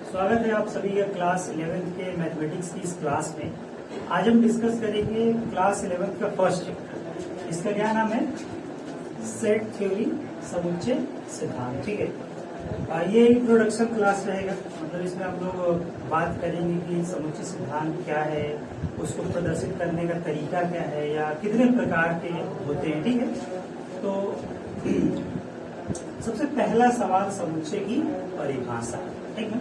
स्वागत है आप सभी का क्लास 11th के मैथमेटिक्स की इस क्लास में। आज हम डिस्कस करेंगे क्लास 11th का फर्स्ट चैप्टर। इसका क्या नाम है? सेट थ्योरी, समुच्चय सिद्धांत। ठीक है, ये इंट्रोडक्शन क्लास रहेगा। मतलब इसमें हम लोग बात करेंगे कि समुच्चय सिद्धांत क्या है, उसको प्रदर्शित करने का तरीका क्या है, या कितने प्रकार के होते हैं। ठीक है, तो सबसे पहला सवाल समुच्चय की परिभाषा। ठीक है,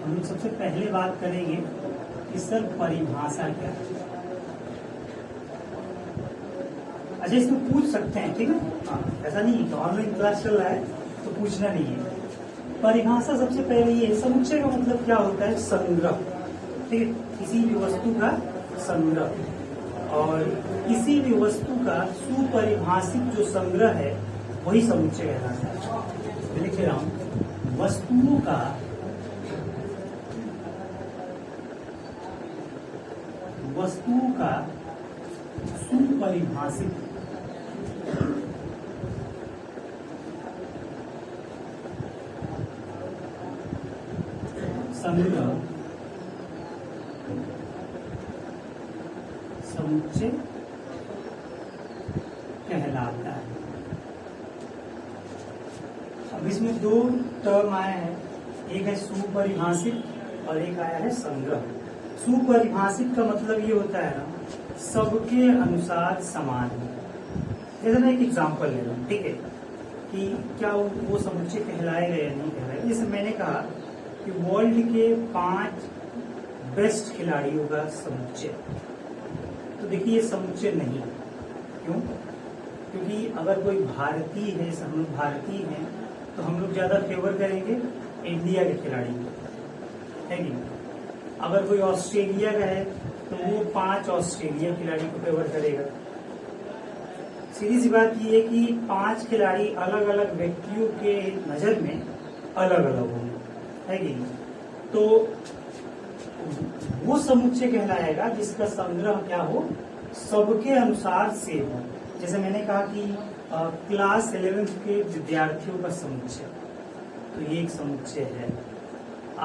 हम लोग सबसे पहले बात करेंगे कि सर परिभाषा क्या है। अच्छा, इसमें पूछ सकते हैं, ठीक है, हाँ, ऐसा नहीं है तो ऑनलाइन क्लास चल रहा है तो पूछना नहीं है। परिभाषा सबसे पहले ये है, समुच्चय का मतलब क्या होता है? संग्रह। ठीक है, किसी भी वस्तु का संग्रह, और किसी भी वस्तु का सुपरिभाषित जो संग्रह है वही समुच्चय कहलाता है। मैं लिख रहा हूं, वस्तुओं का सुपरिभाषित संग्रह समुच्चय कहलाता है। अब इसमें दो टर्म आए हैं, एक है सुपरिभाषित और एक आया है संग्रह। सुपरिभाषित का मतलब ये होता है ना, सबके अनुसार समान है। जैसे मैं एक एग्जांपल ले रहा हूँ, ठीक है, कि क्या वो समुच्चय कहलाएगा या नहीं कहलाएगा। जैसे मैंने कहा कि वर्ल्ड के 5 बेस्ट खिलाड़ियों का समुच्चय, तो देखिए ये समुच्चय नहीं। क्यों? क्योंकि अगर कोई भारतीय है, हम लोग भारतीय हैं, तो हम लोग ज्यादा फेवर करेंगे इंडिया के खिलाड़ी को, है नहीं। अगर कोई ऑस्ट्रेलिया का है तो वो 5 ऑस्ट्रेलिया खिलाड़ी को फेवर करेगा। सीधी सी बात ये है कि 5 खिलाड़ी अलग अलग व्यक्तियों के नजर में अलग अलग होंगे, है कि नहीं। तो वो समुच्चय कहलाएगा जिसका संग्रह क्या हो, सबके अनुसार सेम हो। जैसे मैंने कहा कि क्लास 11th के विद्यार्थियों का समुच्चय, तो ये एक समुच्चय है।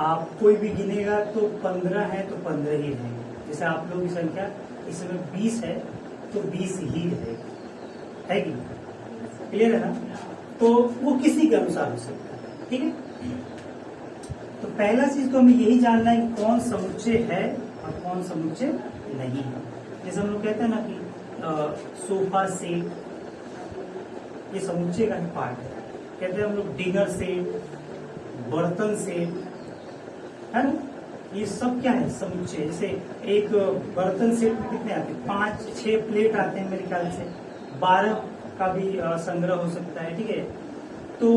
आप कोई भी गिनेगा तो 15 है तो 15 ही रहेंगे। जैसे आप लोगों की संख्या इस समय 20 है तो 20 ही रहेगी, है कि क्लियर है ना। तो वो किसी के अनुसार हो सकता है। ठीक है, तो पहला चीज तो हमें यही जानना है कि कौन समुच्चय है और कौन समुच्चय नहीं है। जैसे हम लोग कहते हैं ना कि सोफा सेट, ये समुच्चय का ही पार्ट है। कहते हैं हम लोग डिनर सेट, बर्तन सेट, है ना, ये सब क्या है? समुच्चय। जैसे एक बर्तन सेट में कितने आते हैं? 5-6 प्लेट आते हैं मेरे ख्याल से, 12 का भी संग्रह हो सकता है। ठीक है, तो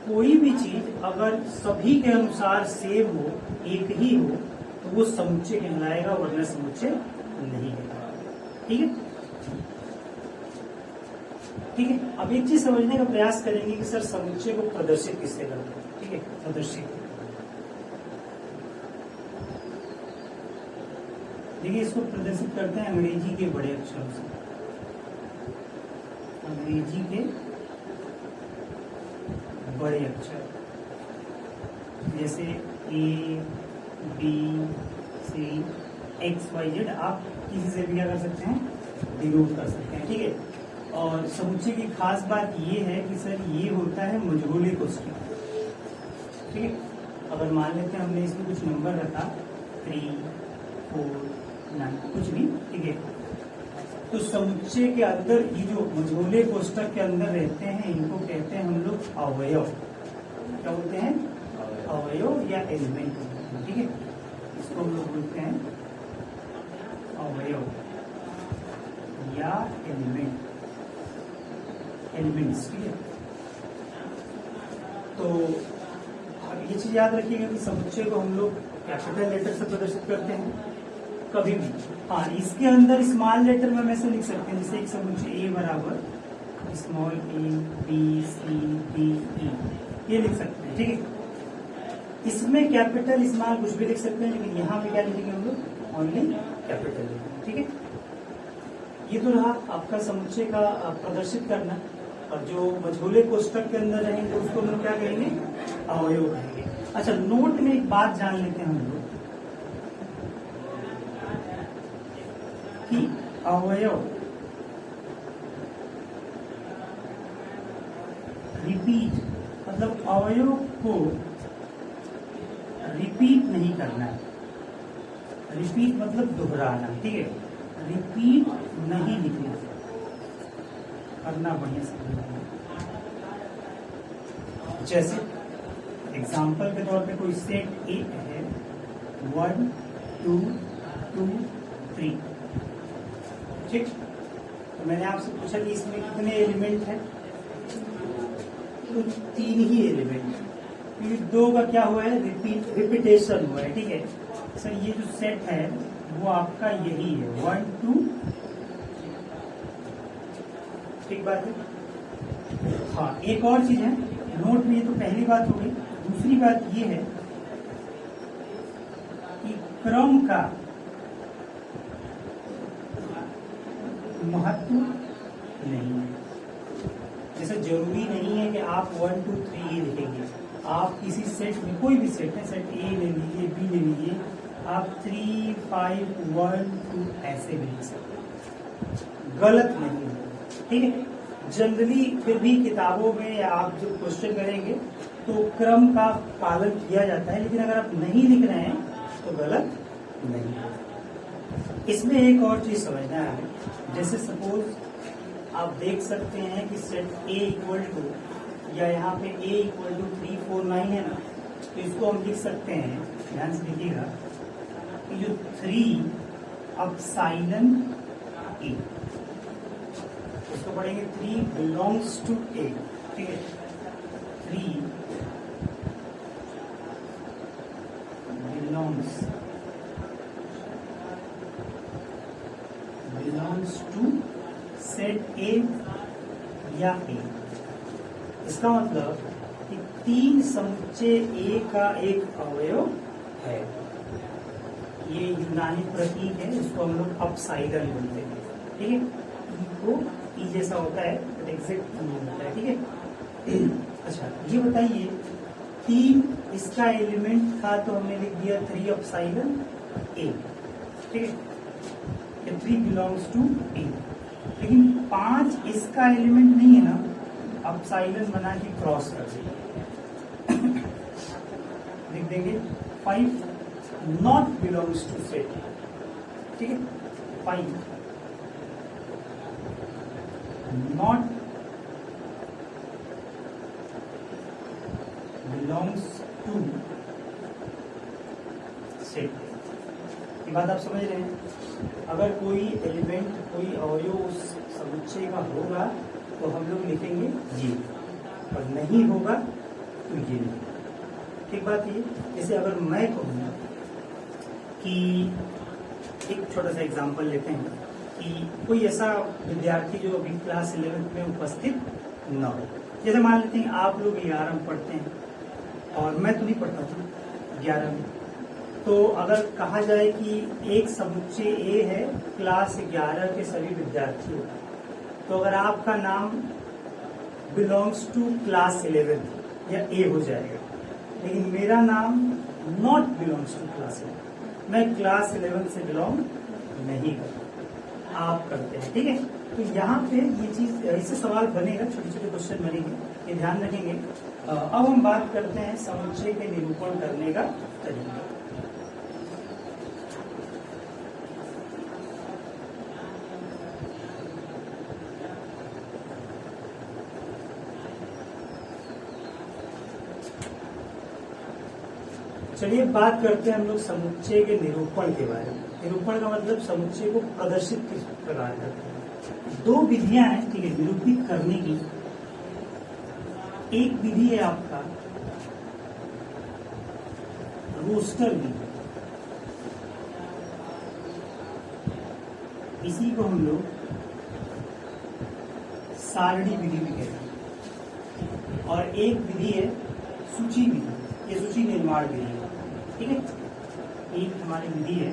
कोई भी चीज अगर सभी के अनुसार सेम हो, एक ही हो, तो वो समुच्चय कहलाएगा, वरना समुच्चय नहीं कहलाएगा। ठीक है, ठीक है। अब एक चीज समझने का प्रयास करेंगे कि सर समुच्चय को प्रदर्शित किससे करते हैं। ठीक है, प्रदर्शित, देखिए इसको प्रदर्शित करते हैं अंग्रेजी के बड़े अक्षरों से। अंग्रेजी के बड़े अक्षर जैसे A, B, C, X, Y, Z, आप किसी से भी क्या कर सकते हैं? डिनोट कर सकते हैं। ठीक है, और समुच्चय की खास बात ये है कि सर ये होता है मजहूले कोष्ठक। ठीक है, अगर मान लेते हैं हमने इसमें कुछ नंबर रखा 3, 4, 9, कुछ भी, ठीक है, तो समुच्चय के अंदर ये जो मजहूले कोष्ठक के अंदर रहते हैं, इनको कहते हैं हम लोग अवयव। क्या बोलते हैं? अवयव या एलिमेंट। ठीक है, इसको हम लोग बोलते हैं अवयव या एलिमेंट्स। ठीक है, तो अब ये चीज याद रखिएगा कि समुच्चय को हम लोग कैपिटल लेटर से प्रदर्शित करते हैं कभी भी। हाँ, इसके अंदर स्मॉल लेटर में ऐसे लिख सकते हैं, जैसे एक समुच्चय A बराबर small a, b, c, d, e, ये लिख सकते हैं। ठीक है, इसमें कैपिटल स्मॉल कुछ भी लिख सकते हैं, लेकिन यहाँ पे क्या लिखेंगे हम लोग? ओनली कैपिटल लिखेंगे। ठीक है, ये तो रहा आपका समुच्चय का प्रदर्शित करना। और जो मजहूले कोष्ठक के अंदर रहेंगे उसको हम लोग क्या कहेंगे? अवयव कहेंगे। अच्छा, नोट में एक बात जान लेते हैं हम लोग कि अवयव रिपीट, मतलब अवयव को रिपीट नहीं करना है। रिपीट मतलब दोहराना, ठीक है, रिपीट नहीं लिखना करना, बढ़िया से। जैसे एग्जाम्पल के तौर पे कोई सेट ए है, 1 2 2 3, ठीक। तो मैंने आपसे पूछा कि इसमें कितने एलिमेंट हैं, तो 3 ही एलिमेंट। क्योंकि 2 का क्या हुआ है, रिपीटेशन हुआ है, ठीक है। सर ये जो सेट है वो आपका यही है, 1 2, ठीक बात है। हाँ, एक और चीज है नोट में, ये तो पहली बात हो गई। दूसरी बात ये है कि क्रम का महत्व नहीं है। जैसे जरूरी नहीं है कि आप 1 2 3 ही लिखेंगे। आप किसी सेट में, कोई भी सेट है, सेट ए ले लीजिए, बी ले लीजिए, आप 3 5 1 2 ऐसे भी लिख सकते, गलत नहीं है, ठीक है। जनरली फिर भी किताबों में या आप जो क्वेश्चन करेंगे तो क्रम का पालन किया जाता है, लेकिन अगर आप नहीं लिख रहे हैं तो गलत नहीं है। इसमें एक और चीज समझना है, जैसे सपोज आप देख सकते हैं कि सेट ए इक्वल टू, या यहाँ पे ए इक्वल टू 3 4 9 है ना, तो इसको हम लिख सकते हैं, ध्यान से देखिएगा कि जो 3 अपसाइलन ए, इसको पढ़ेंगे 3 बिलोंग्स टू ए, ठीक है। 3 बिलोंग्स टू सेट ए या ए। इसका मतलब कि 3 समुच्चय ए का एक अवयव है। ये यूनानी प्रतीक है, इसको हम लोग अपसाइडन बोलते हैं, ठीक है। ई को ई जैसा होता है बट एग्जैक्ट नहीं होता है, ठीक है। अच्छा, ये बताइए 3 इसका एलिमेंट था तो हमने लिख दिया 3 अपसाइडन ए, ठीक है, 3 बिलोंग्स टू ए। लेकिन 5 इसका एलिमेंट नहीं है ना, अपसाइलन बना के क्रॉस कर देंगे, लिख देंगे 5 नॉट बिलोंग्स टू सेट, ठीक है। 5 नॉट बिलोंग्स टू सेट। ये बात आप समझ रहे हैं। अगर कोई एलिमेंट, कोई अवयव उस समुच्चय का होगा तो हम लोग लिखेंगे ये, और नहीं होगा तो ये नहीं, ठीक बात ये। जैसे अगर मैं कहूँ कि एक छोटा सा एग्जांपल लेते हैं कि कोई ऐसा विद्यार्थी जो अभी क्लास 11th में उपस्थित न हो, जैसे मान लेते हैं आप लोग 11 में पढ़ते हैं और मैं तो नहीं पढ़ता था 11 में, तो अगर कहा जाए कि एक समुच्चय ए है क्लास 11 के सभी विद्यार्थियों, तो अगर आपका नाम बिलोंग्स टू क्लास 11 या ए हो जाएगा, लेकिन मेरा नाम नॉट बिलोंग्स टू क्लास 11, मैं क्लास 11 से बिलोंग नहीं करता, आप करते हैं, ठीक है। तो यहाँ पे ये चीज, इससे सवाल बनेगा, छोटे छोटे क्वेश्चन बनेंगे, ये ध्यान रखेंगे। अब हम बात करते हैं समुच्चय के निरूपण करने का तरीका। चलिए बात करते हैं हम लोग समुच्चय के निरूपण के बारे में। निरूपण का मतलब समुच्चय को प्रदर्शित किस प्रकार करते हैं। 2 विधियां हैं, ठीक है, निरूपित करने की। एक विधि है आपका रोस्टर विधि, इसी को हम लोग सारणी विधि भी कहते हैं, और एक विधि है सूची विधि, ये सूची निर्माण विधि है, ठीक है। एक हमारी विधि है,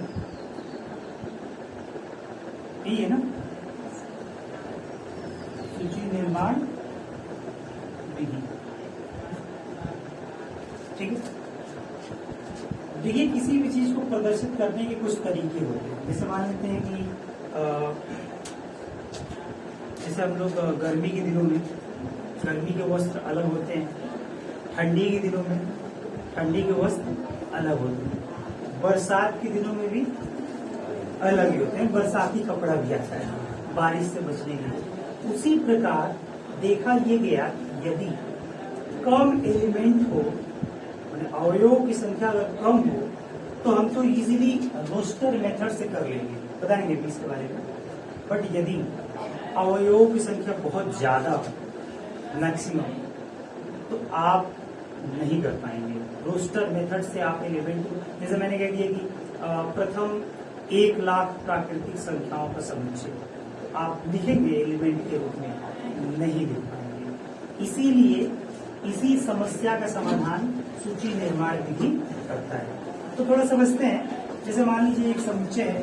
यही है ना, सूची निर्माण विधि। ठीक है। देखिए किसी भी चीज को प्रदर्शित करने के कुछ तरीके होते हैं। जैसे मान लेते हैं कि जैसे हम लोग गर्मी के दिनों में गर्मी के वस्त्र अलग होते हैं, ठंडी के दिनों में ठंडी के वस्त्र अलग होते हैं, बरसात के दिनों में भी अलग ही होते हैं, बरसाती कपड़ा भी आता है बारिश से बचने के लिए। उसी प्रकार देखा ये गया कि यदि कम एलिमेंट हो, अवयवों की संख्या अगर कम हो, तो हम तो इजीली रोस्टर मेथड से कर लेंगे, बताएंगे भी इसके बारे में। बट यदि अवयवों की संख्या बहुत ज्यादा मैक्सिमम, तो आप नहीं कर पाएंगे रोस्टर मेथड से। आप एलिमेंट, जैसे मैंने कह दिया कि प्रथम 1,00,000 प्राकृतिक संख्याओं का समुच्चय, आप लिखेंगे एलिमेंट के रूप में, नहीं लिख पाएंगे। इसीलिए इसी समस्या का समाधान सूची निर्माण विधि करता है। तो थोड़ा समझते हैं। जैसे मान लीजिए एक समुच्चय है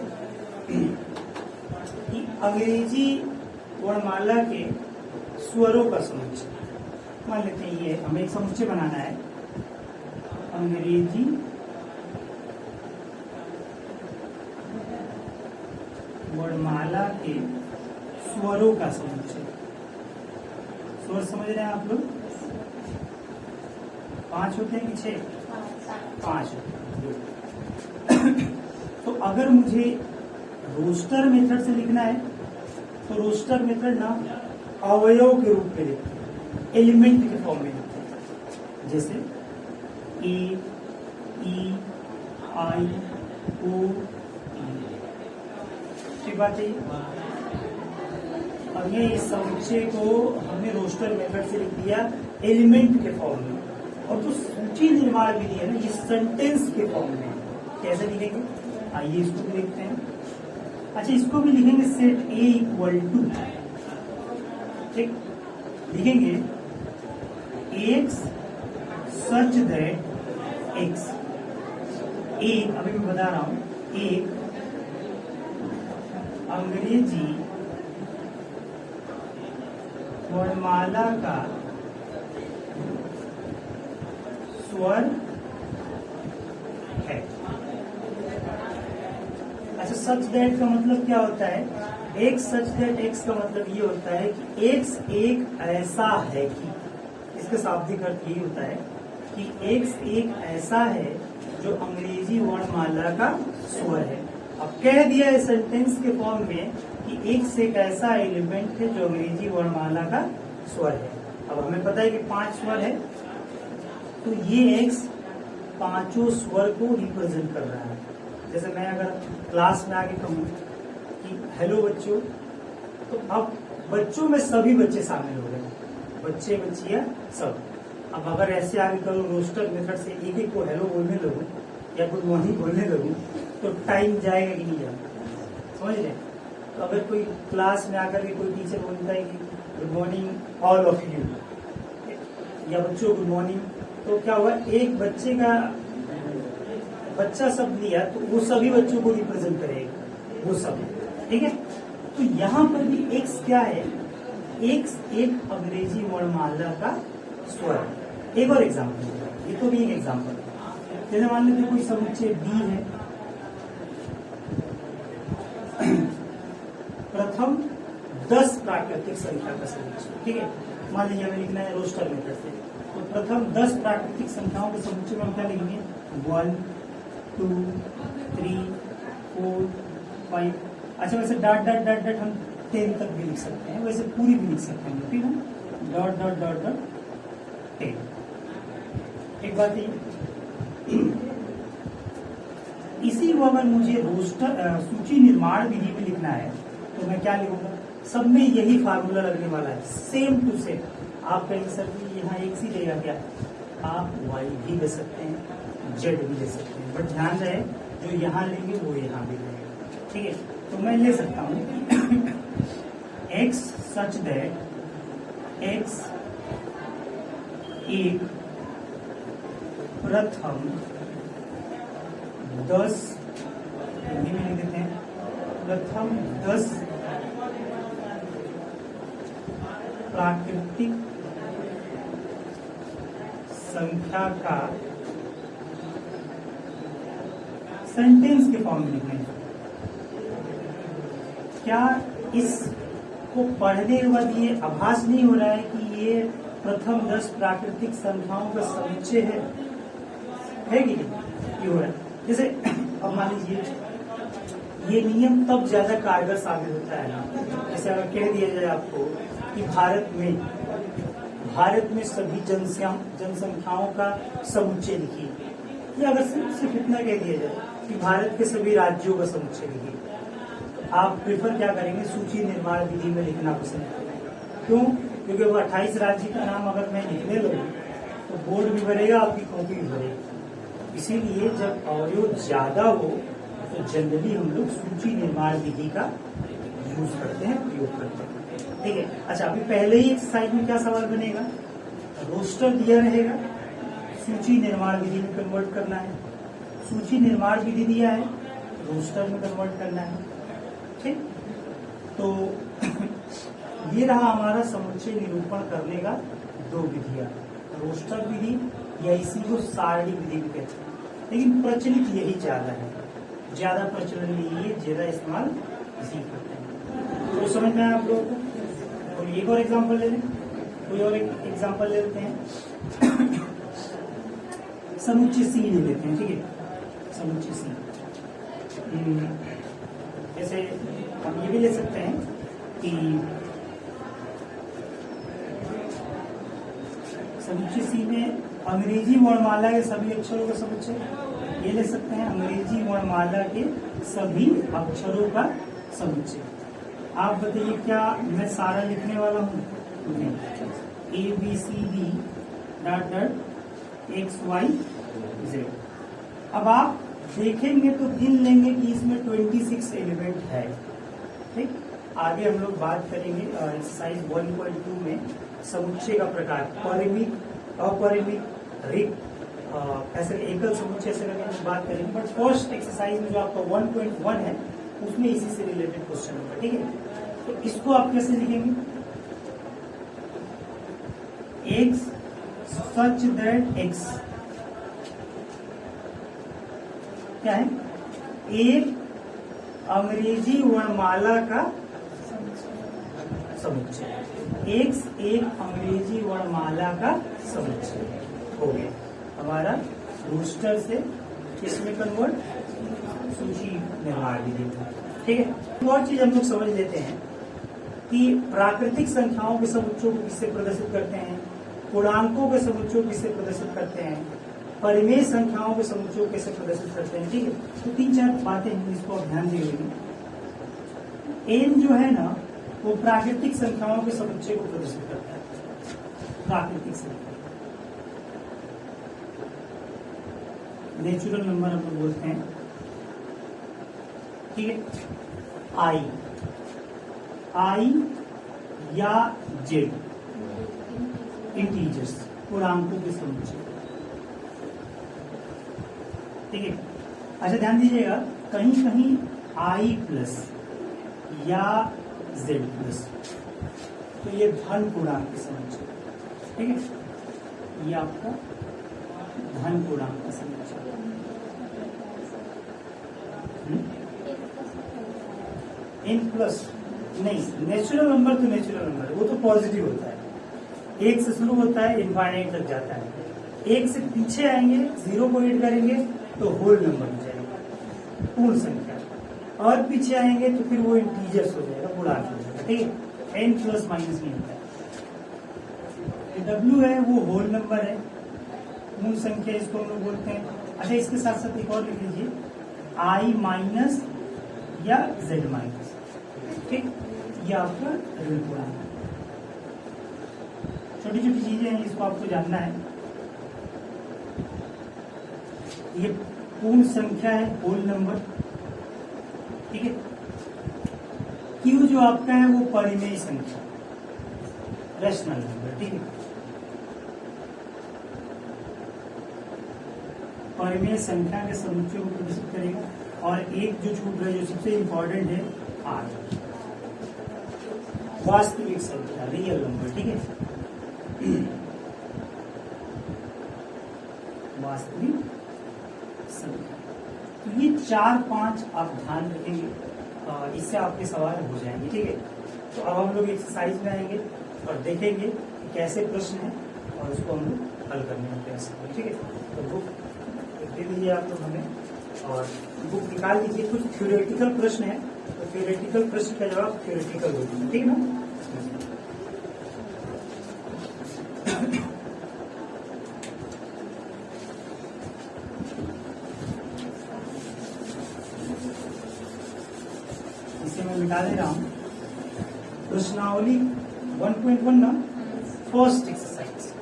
कि अंग्रेजी वर्णमाला के स्वरों का समुच्चय। मान लेते हैं ये हमें एक समुच्चय बनाना है, अंग्रेजी वर्णमाला के स्वरों का समुच्चय। स्वर समझ रहे हैं आप लोग? 5 होते हैं कि 6? 5 होते हैं। तो अगर मुझे रोस्टर मेथड से लिखना है, तो रोस्टर मेथड ना अवयव के रूप में लिखते हैं, एलिमेंट के फॉर्म में लिखते हैं। जैसे ए, ई, आई, ओ, ठीक बात है। अब ये इस समुच्चय को हमने रोस्टर मेथड से लिख दिया एलिमेंट के फॉर्म में, और जो सूची निर्माण विधि है ना, ये सेंटेंस के फॉर्म में। कैसे लिखेंगे? आइए इसको भी लिखते हैं। अच्छा, इसको भी लिखेंगे सेट ए इक्वल टू, ठीक, लिखेंगे एक्स सच दैट एक्स। एक, अभी मैं बता रहा हूं, एक अंग्रेजी वर्णमाला का स्वर है। अच्छा, सच दैट का मतलब क्या होता है? एक्स सच दैट एक्स का मतलब ये होता है कि एक्स एक ऐसा है कि, इसका शाब्दिक अर्थ यही होता है कि एक्स एक ऐसा है जो अंग्रेजी वर्णमाला का स्वर है। अब कह दिया है सेंटेंस के फॉर्म में कि एक्स एक ऐसा एलिमेंट है जो अंग्रेजी वर्णमाला का स्वर है। अब हमें पता है कि 5 स्वर है, तो ये एक्स 5 स्वर को रिप्रेजेंट कर रहा है। जैसे मैं अगर क्लास में आके कहूँ कि हेलो बच्चों, तो अब बच्चों में सभी बच्चे शामिल हो गए, बच्चे बच्चियां सब। अब अगर ऐसे आगे करूँ रोस्टर मेथड से एक एक को हेलो बोलने लगूं या गुड मॉर्निंग बोलने लगूं, तो टाइम जाएगा कि नहीं जाएगा? समझ रहे? तो अगर कोई क्लास में आकर के कोई टीचर बोलता है कि good morning all of you, या बच्चों गुड मॉर्निंग, तो क्या हुआ, एक बच्चे का बच्चा शब्द लिया तो वो सभी बच्चों को रिप्रेजेंट करेगा, वो सब, ठीक है। तो यहाँ पर भी एक्स क्या है? एक्स एक अंग्रेजी वर्णमाला का स्वर। एक और एग्जाम्पल, ये तो भी एक एग्जाम्पल। जैसे मान लेते कोई समुच्चय बी है, प्रथम 10 प्राकृतिक संख्या का समुच्चय, ठीक है। मान लीजिए हमें लिखना है रोस्टर मेथड से, तो प्रथम 10 प्राकृतिक संख्याओं के समुच्चय में हम क्या लिखेंगे? 1, 2, 3, 4, 5। अच्छा, वैसे डॉट डॉट डॉट डॉट हम 10 तक भी लिख सकते हैं, वैसे पूरी भी लिख सकते हैं, ठीक है। Dot dot dot dot 10। एक बात ये, इसी को अगर मुझे रोस्टर सूची निर्माण विधि में लिखना है, तो मैं क्या लिखूंगा? सब में यही फार्मूला लगने वाला है, सेम टू सेम। आप कहेंगे सर कि यहाँ एक सी लेगा क्या? आप वाई भी ले सकते हैं, जेड भी ले सकते हैं, बट ध्यान रहे जो यहाँ लेंगे वो यहाँ भी लेंगे, ठीक है। तो मैं ले सकता हूँ एक्स सच दैट एक्स एक प्रथम 10, हिंदी में लिख देते हैं, प्रथम 10 प्राकृतिक संख्या का सेंटेंस के फॉर्म में लिखना है। क्या इसको पढ़ने के बाद ये आभास नहीं हो रहा है कि ये प्रथम 10 प्राकृतिक संख्याओं का समुच्चय है कि नहीं? ये हो रहा है। जैसे अब मान लीजिए ये नियम तब ज्यादा कारगर साबित होता है ना, जैसे अगर कह दिया जाए आपको कि भारत में सभी जनसंख्याओं का समुच्चय लिखिए, या अगर सिर्फ इतना कह दिया जाए कि भारत के सभी राज्यों का समुच्चय लिखिए, आप प्रेफर क्या करेंगे? सूची निर्माण विधि में लिखना पसंद करेंगे। क्यों? क्योंकि वो 28 राज्य का नाम अगर मैं लिखने लगूं तो बोर्ड भी भरेगा, आपकी कॉपी भी भरेगी। इसीलिए जब अवयव ज्यादा हो तो जनरली हम लोग सूची निर्माण विधि का यूज करते हैं, प्रयोग करते हैं। ठीक है। अच्छा, अभी पहले ही एक्सरसाइज में क्या सवाल बनेगा? रोस्टर दिया रहेगा, सूची निर्माण विधि में कन्वर्ट करना है। सूची निर्माण विधि दिया है, रोस्टर में कन्वर्ट करना है। ठीक, तो ये रहा हमारा समुच्चय निरूपण करने का 2 विधियां, रोस्टर विधि या इसी को सारणी विधि भी कहते हैं, लेकिन प्रचलित यही ज्यादा है, ज्यादा प्रचलन में ये ज्यादा इस्तेमाल इसी करते हैं। तो समझ में आया आप लोगों को? और एक और एग्जाम्पल ले लें, कोई और एक एग्जाम्पल ले लेते हैं। समुच्चय सी ले लेते हैं। ठीक है, समुच्चय सी। जैसे हम ये भी ले सकते हैं कि समुच्चय सी में अंग्रेजी वर्णमाला के सभी अक्षरों का समुच्चय, ये ले सकते हैं अंग्रेजी वर्णमाला के सभी अक्षरों का समुच्चय। आप बताइए क्या मैं सारा लिखने वाला हूँ? नहीं। ABCD .XYZ। अब आप देखेंगे तो गिन लेंगे कि इसमें 26 एलिमेंट है। ठीक, आगे हम लोग बात करेंगे एक्सरसाइज 1.2 में समुच्चय का प्रकार, परिमित, अपरिमित, रिक्त, ऐसे एकल समुच्चय ऐसे करके बात करेंगे। बट फर्स्ट एक्सरसाइज में जो आपका 1.1 है उसमें इसी से रिलेटेड क्वेश्चन होगा। ठीक है, तो इसको आप कैसे लिखेंगे? X such that X क्या है? एक अंग्रेजी वर्णमाला का समुच्चय। X एक अंग्रेजी वर्णमाला का समुच्चय हो गया हमारा रोस्टर से किसमें कन्वर्ट? सूची निर्माण विधि। ठीक है, एक और चीज हम लोग समझ लेते हैं कि प्राकृतिक संख्याओं के समुच्चयों को किससे प्रदर्शित करते हैं, पूर्णांकों के समुच्चयों को किससे प्रदर्शित करते हैं, परिमेय संख्याओं के समुच्चयों को कैसे प्रदर्शित करते हैं। ठीक है, तो 3-4 बातें हैं जिसको आप ध्यान देंगे। एन जो है ना वो प्राकृतिक संख्याओं के समुच्चय को प्रदर्शित करता है। प्राकृतिक संख्या नेचुरल नंबर हम लोग बोलते हैं। ठीक है, आई या जेड इंटीजर्स, पूर्णांकों के समुच्चय। ठीक है, अच्छा ध्यान दीजिएगा, कहीं कहीं आई प्लस या जेड प्लस, तो ये धन पूर्णांक के समुच्चय। ठीक है, ये आपका धन पूर्णांक का समुच्चय। एन प्लस नहीं, नेचुरल नंबर तो नेचुरल नंबर वो तो पॉजिटिव होता है, 1 से शुरू होता है इनफाइनाइट तक जाता है। 1 से पीछे आएंगे, 0 को ऐड करेंगे तो होल नंबर हो जाएगा, पूर्ण संख्या, और पीछे आएंगे तो फिर वो इंटीजर्स हो जाएगा, पूर्णांक हो जाएगा। ठीक है, एन प्लस माइनस नहीं होता है। डब्ल्यू है वो होल नंबर है, मूल संख्या इसको हम लोग बोलते हैं। अच्छा, इसके साथ साथ एक और लिख लीजिए, आई माइनस या जेड माइनस। ठीक, ये आपका ऋण पूर्णांक। छोटी छोटी चीजें हैं, इसको आपको जानना है। ये पूर्ण संख्या है, होल नंबर। ठीक है, क्यू जो आपका है वो परिमेय संख्या, रैशनल नंबर। ठीक है, परिमेय संख्या के समुच्चय को प्रदर्शित करेगा। और एक जो छूट रहा है, जो सबसे इंपॉर्टेंट है, आर, वास्तविक संख्या, रियल नंबर। ठीक है, वास्तविक संख्या। तो ये 4-5 आप ध्यान रखेंगे, इससे आपके सवाल हो जाएंगे। ठीक है, तो अब हम लोग एक्सरसाइज में आएंगे और देखेंगे कि कैसे प्रश्न है और उसको हम लोग हल करने में प्रयास करेंगे। ठीक है, तो बुक दे दीजिए आप लोग हमें और बुक निकाल दीजिए। कुछ थ्योरेटिकल प्रश्न है, तो थ्योरेटिकल प्रश्न का जवाब थ्योरेटिकल होगा। ठीक है ना? इसे मैं मिटा दे रहा हूं। प्रश्नावली 1.1 ना, फर्स्ट एक्सरसाइज।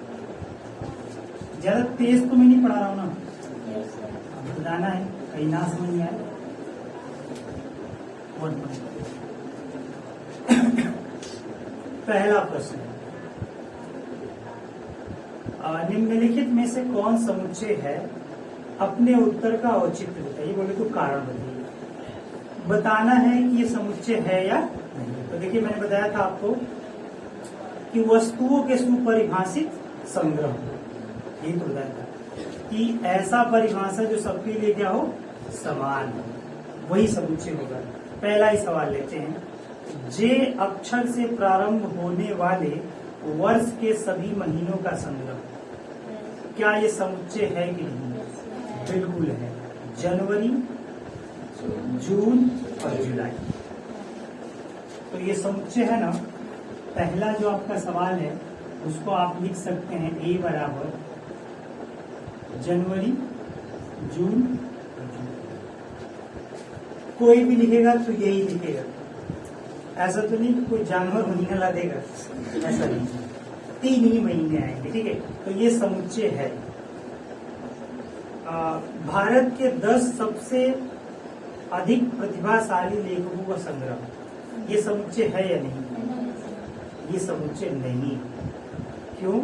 ज्यादा तेज तो मैं नहीं पढ़ा रहा हूं ना, बताना है कहीं ना समझ में आए। 1.1 पहला प्रश्न, निम्नलिखित में से कौन समुच्चय है? अपने उत्तर का औचित्य बताइए। बोले तो कारण बताइए। बताना है कि ये समुच्चय है या नहीं। तो देखिए, मैंने बताया था आपको कि वस्तुओं के सुपरिभाषित संग्रह, यही तो बताया था कि ऐसा परिभाषा जो सबके लिए क्या हो, समान हो, वही समुच्चय होगा। पहला ही सवाल लेते हैं। जे अक्षर से प्रारंभ होने वाले वर्ष के सभी महीनों का संग्रह, क्या ये समुच्चय है कि नहीं? बिल्कुल है। जनवरी, जून और जुलाई, तो ये समुच्चय है ना। पहला जो आपका सवाल है उसको आप लिख सकते हैं ए बराबर जनवरी, जून और जुलाई। कोई भी लिखेगा तो यही लिखेगा, ऐसा तो नहीं कि कोई जानवर महीना ला देगा, ऐसा नहीं। 3 ही महीने आएंगे। ठीक है, तो ये समुच्चय है। भारत के 10 सबसे अधिक प्रतिभाशाली लेखकों का संग्रह, ये समुच्चय है या नहीं? ये समुच्चय नहीं। क्यों?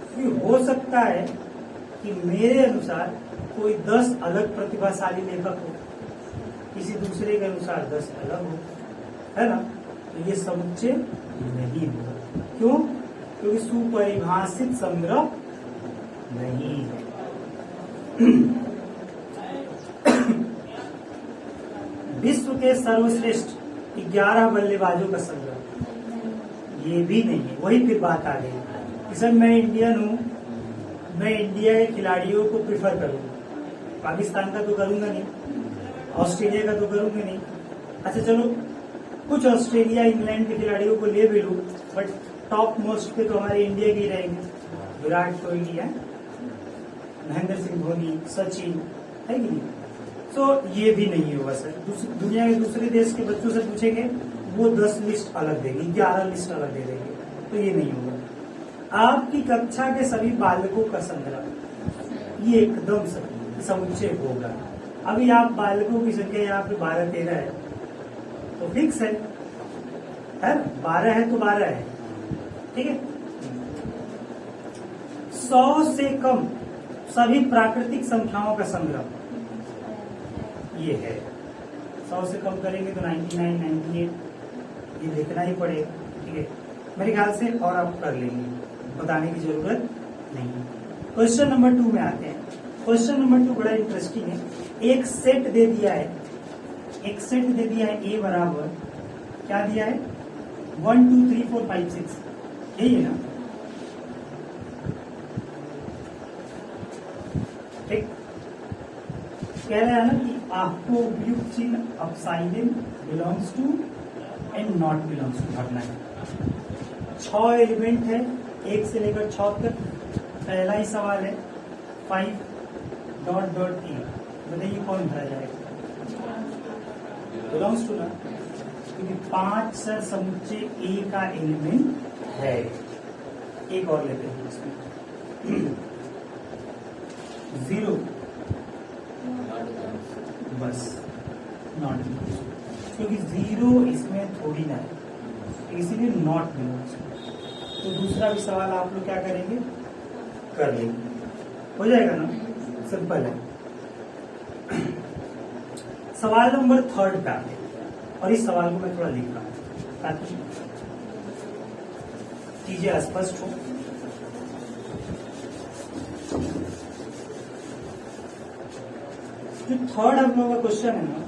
क्योंकि हो सकता है कि मेरे अनुसार कोई 10 अलग प्रतिभाशाली लेखक हो, किसी दूसरे के अनुसार 10 अलग हो, है ना? तो ये समुच्चय नहीं होगा। क्यों? क्योंकि सुपरिभाषित संग्रह नहीं है। विश्व के सर्वश्रेष्ठ 11 बल्लेबाजों का संग्रह, ये भी नहीं है। वही फिर बात आ गई। सर मैं इंडियन हूँ, मैं इंडिया के खिलाड़ियों को प्रिफर करूंगा, पाकिस्तान का तो करूंगा नहीं, ऑस्ट्रेलिया का तो करूंगा नहीं। अच्छा चलो, कुछ ऑस्ट्रेलिया इंग्लैंड के खिलाड़ियों को ले भी लूं, बट टॉप मोस्ट पे तो हमारे इंडिया के ही रहेंगे। विराट कोहली है, महेंद्र सिंह धोनी, सचिन, है कि नहीं? तो ये भी नहीं होगा सर। दुनिया के दूसरे देश के बच्चों से पूछेंगे, वो 10 लिस्ट अलग देंगे, 11 लिस्ट अलग दे देंगे, तो ये नहीं होगा। आपकी कक्षा के सभी बालकों का संग्रह, ये एकदम समुच्चय होगा। अभी आप बालकों की संख्या यहाँ पे 12-13 है, तो फिक्स है 12 है तो 12 है। ठीक है। 100 से कम सभी प्राकृतिक संख्याओं का संग्रह, ये है। 100 से कम करेंगे तो 99, 98, ये लिखना ही पड़ेगा। ठीक है, मेरे ख्याल से और आप कर लेंगे, बताने की जरूरत नहीं। क्वेश्चन नंबर 2 में आते हैं। क्वेश्चन नंबर 2 बड़ा इंटरेस्टिंग है। एक सेट दे दिया है, एक सेट दे दिया है ए बराबर, क्या दिया है? 1 2 3 4 5 6, यही है ना? ठीक, कह रहा है ना कि आपको उपयुक्त चिन्ह epsilon belongs to and not belongs to भरना है। 6 एलिमेंट है, 1 से लेकर 6 तक। पहला ही सवाल है 5 ... ए, बताइए कौन भरा जाएगा? बिलोंग्स टू ना, क्योंकि 5 सर समुच्चय ए का एलिमेंट है। एक और लेते हैं इसमें 0, बस नॉट, क्योंकि 0 इसमें थोड़ी ना है, इसीलिए नॉट बिलोंग्स। तो दूसरा भी सवाल आप लोग क्या करेंगे? कर लेंगे, हो जाएगा ना? सिंपल है। सवाल नंबर 3 पे आते हैं, और इस सवाल को मैं थोड़ा लिख रहा हूं ताकि चीजें स्पष्ट हो। जो थर्ड आप लोगों का क्वेश्चन है ना,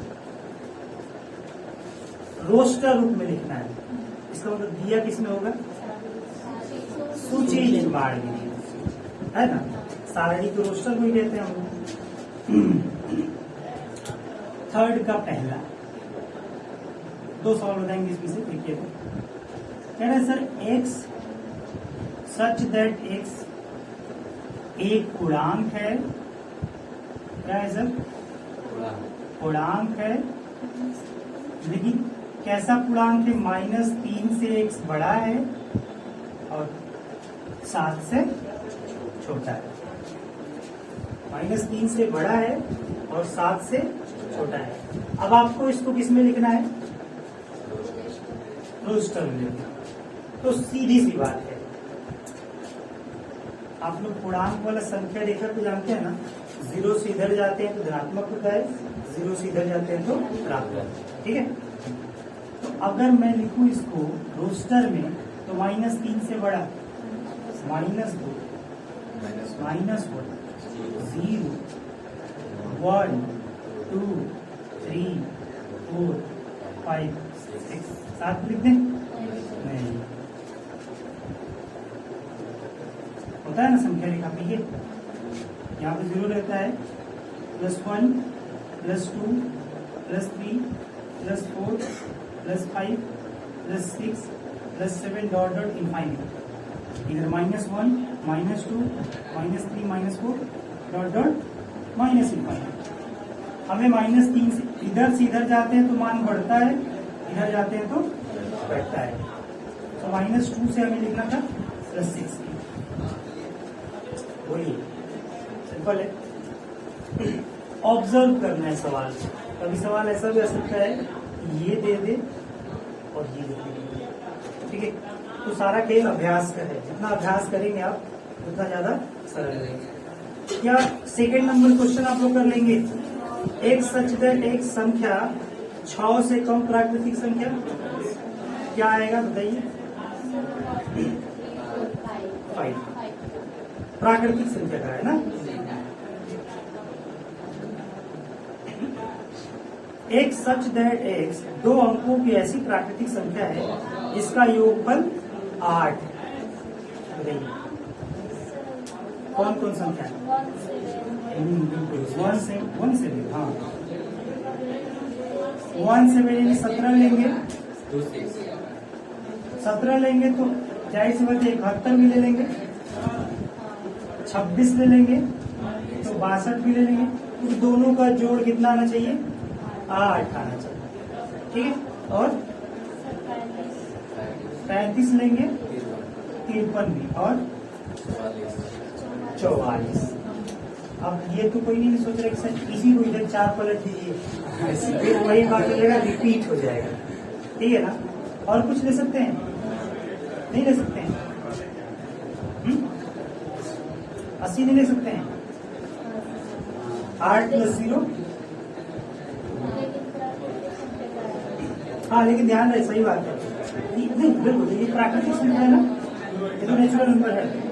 रोस्टर रूप में लिखना है। इसका मतलब दिया किसमें होगा? सूची सारणी है ना, सारणी तो रोस्टर को ही कहते हैं हम लोग। थर्ड का पहला 2 सवाल बताएंगे इसमें से, देखिए कह रहे हैं sir x such that x एक पूर्णांक है। क्या है सर? पूर्णांक है, लेकिन कैसा पूर्णांक है? -3 से एक्स बड़ा है और 7 से छोटा है। -3 से बड़ा है और 7 से छोटा है। अब आपको इसको किसमें लिखना है? रोस्टर में लिखना। तो सीधी सी बात है, आप लोग पूर्णांक वाला संख्या रेखा को जानते हैं ना, 0 से इधर जाते हैं तो धनात्मक होता है, 0 से इधर जाते हैं तो ऋणात्मक। ठीक है, तो अगर मैं लिखूं इसको रोस्टर में तो -3 से बड़ा -2 -1 0 1 2 3 4 5 6 7 लिख दें? नहीं, होता है ना संख्या रेखा पे, ये यहाँ पे 0 रहता है, +1 +2 +3 +4 +5 +6 +7 डॉट डॉट इनफाइनाइट। इधर -1 -2 -3 -4 डॉट डॉट माइनस इनफाइनाइट। हमें -3 से इधर जाते हैं तो मान बढ़ता है, इधर जाते हैं तो घटता है। तो -2 से हमें लिखना था +6। बोलिए, सिंपल है। ऑब्जर्व करना है सवाल। कभी सवाल ऐसा भी आ सकता है ये दे दे और ये दे दे, ठीक है। तो सारा खेल अभ्यास का है, जितना अभ्यास करेंगे आप उतना ज्यादा सरल रहेगा। क्या सेकंड नंबर क्वेश्चन आप लोग कर लेंगे? एक सच दैट एक संख्या 6 से कम प्राकृतिक संख्या क्या आएगा बताइए? 5 प्राकृतिक संख्या का है ना। एक सच दैट एक्स 2 अंकों की ऐसी प्राकृतिक संख्या है जिसका योगफल 8। बताइए कौन कौन संख्या है? 1 से 1 हाँ 1 से यानी 17 लेंगे, 17 लेंगे तो जाहिर सी बात है 71 भी ले लेंगे, 26 ले लेंगे तो 62 भी ले लेंगे। तो दोनों का जोड़ कितना आना चाहिए? 8 आना चाहिए, ठीक है। और 35 लेंगे, 53 भी, और 44। अब ये तो कोई नहीं सोच रहा कि सर इसी को इधर 4 पलट दीजिए, फिर वही बात लगेगा, रिपीट हो जाएगा, ठीक है ना। और कुछ ले सकते हैं? नहीं ले सकते हैं? 80 नहीं ले सकते हैं? 8 + 0 हाँ, लेकिन ध्यान रहे, सही बात है, नहीं बिल्कुल, ये प्राकृतिक संख्या है ना, ये तो नेचुरल नंबर है।